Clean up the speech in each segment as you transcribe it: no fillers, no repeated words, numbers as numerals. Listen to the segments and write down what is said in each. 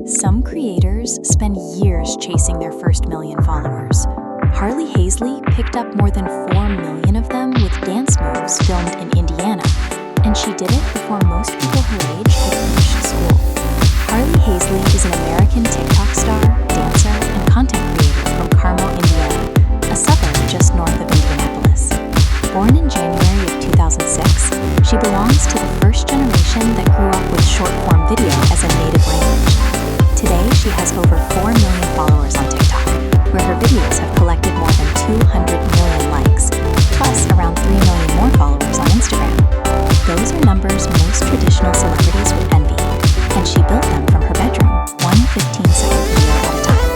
Some creators spend years chasing their first million followers. Harley Haisley picked up more than 4 million of them with dance moves filmed in Indiana, and she did it before most people her age had finished school. Harley Haisley is an American TikTok star, dancer, and content creator from Carmel, Indiana, a suburb just north of Indianapolis. Born in January of 2006, she belongs to the first generation that grew up with short-form video as a native language. Today, she has over 4 million followers on TikTok, where her videos have collected more than 200 million likes, plus around 3 million more followers on Instagram. Those are numbers most traditional celebrities would envy, and she built them from her bedroom, one 15-second video at a time.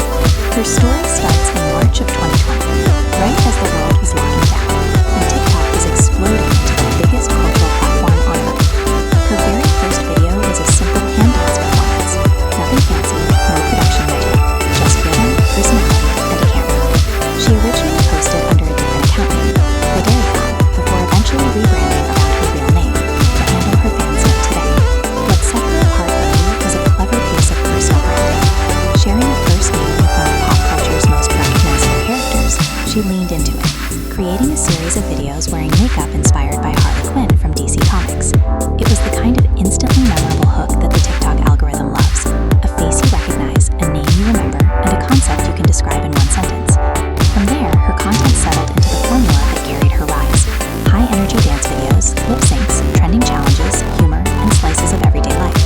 Her story starts in March of 2020, right as the world was locking down, and TikTok was exploding into the biggest cultural platform on earth. Her very first video was a simple hand dance performance. Nothing fancy, no production budget, just rhythm, personality, and a camera. She originally posted under a different account name, before eventually rebranding around her real name to handle her fans know today. What set her apart early was a clever piece of personal branding. Sharing a first name with one of pop culture's most recognizable characters, she leaned into it, creating a series of videos wearing makeup inspired by Harley Quinn from DC Comics. It was the kind of instantly memorable hook that the TikTok algorithm loves. A face you recognize, a name you remember, and a concept you can describe in one sentence. From there, her content settled into the formula that carried her rise. High-energy dance videos, lip syncs, trending challenges, humor, and slices of everyday life,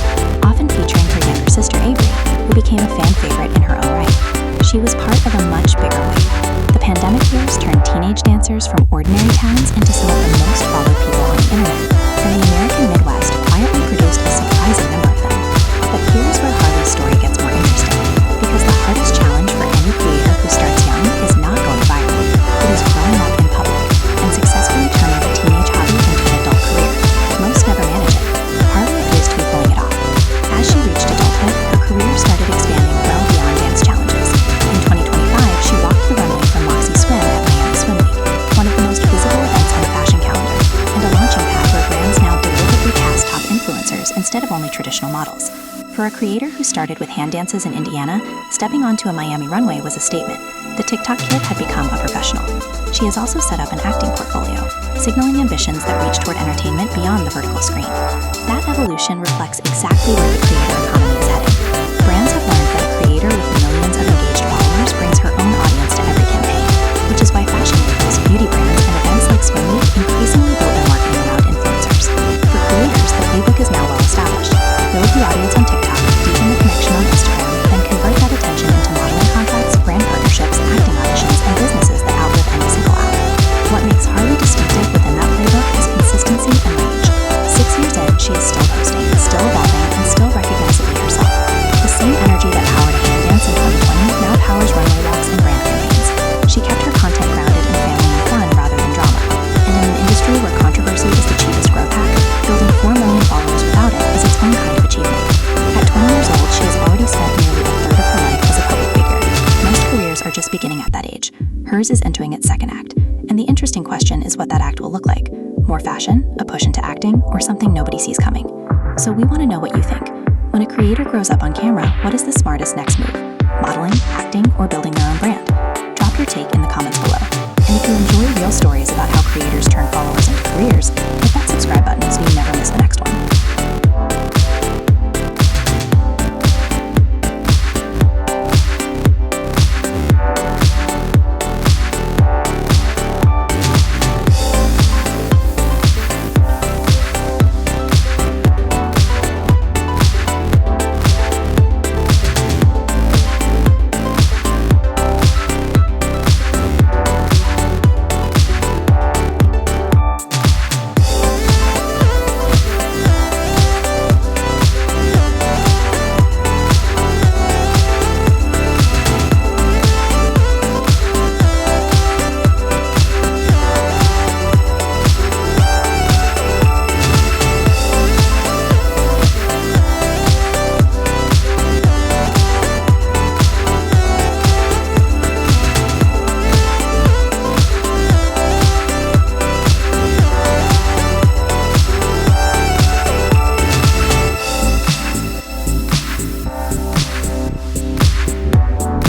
often featuring her younger sister Avery, who became a fan favorite in her own right. She was part of a much bigger wave. The pandemic years turned teenage dancers from ordinary towns into some of the most followed people on the internet, and the American Midwest quietly produced a surprising number of them. But here's where Harley's story gets more interesting, because the hardest challenge for any creator who starts young is not going viral. It is growing up in public and successfully turning a teenage hobby into an adult career. Most never manage it. Harley appears to be pulling it off. As she reached adulthood, her career started expanding well beyond dance challenges. In 2025, she walked the runway for Moxie Swim at Miami Swim Week, one of the most visible events on the fashion calendar, and a launching pad where brands now deliberately cast top influencers instead of only traditional models. For a creator who started with hand dances in Indiana, stepping onto a Miami runway was a statement. The TikTok kid had become a professional. She has also set up an acting portfolio, signaling ambitions that reach toward entertainment beyond the vertical screen. That evolution reflects exactly where the creator economy is heading. Brands have learned that a creator with millions of engaged followers brings her own audience to every campaign, which is why fashion labels, beauty brands, and events like Swim Week increasingly build their marketing around influencers. For creators, the playbook is now well established. Build the audience on TikTok, deepen the connection on Instagram, then convert that attention into modeling contracts, brand partnerships, acting auditions, and businesses that outlive any single app. What makes Harley distinctive within that playbook is consistency and range. 6 years in, she is still posting, still evolving, and still recognizably herself. The same energy that powered a hand dance in 2020 now powers runway walks and brand campaigns. She kept her content grounded in family and fun rather than drama. And in an industry where controversy is the cheapest growth hack, building 4 million followers without it is its own kind of achievement. At 20 years old, she has already spent nearly a third of her life as a public figure. Most careers are just beginning at that age. Hers is entering its second act. And the interesting question is what that act will look like. More fashion, a push into acting, or something nobody sees coming. So we want to know what you think. When a creator grows up on camera, what is the smartest next move? Modeling, acting, or building their own brand? Drop your take in the comments below. And if you enjoy real stories about how creators turn followers into careers, hit that subscribe button so you never miss the next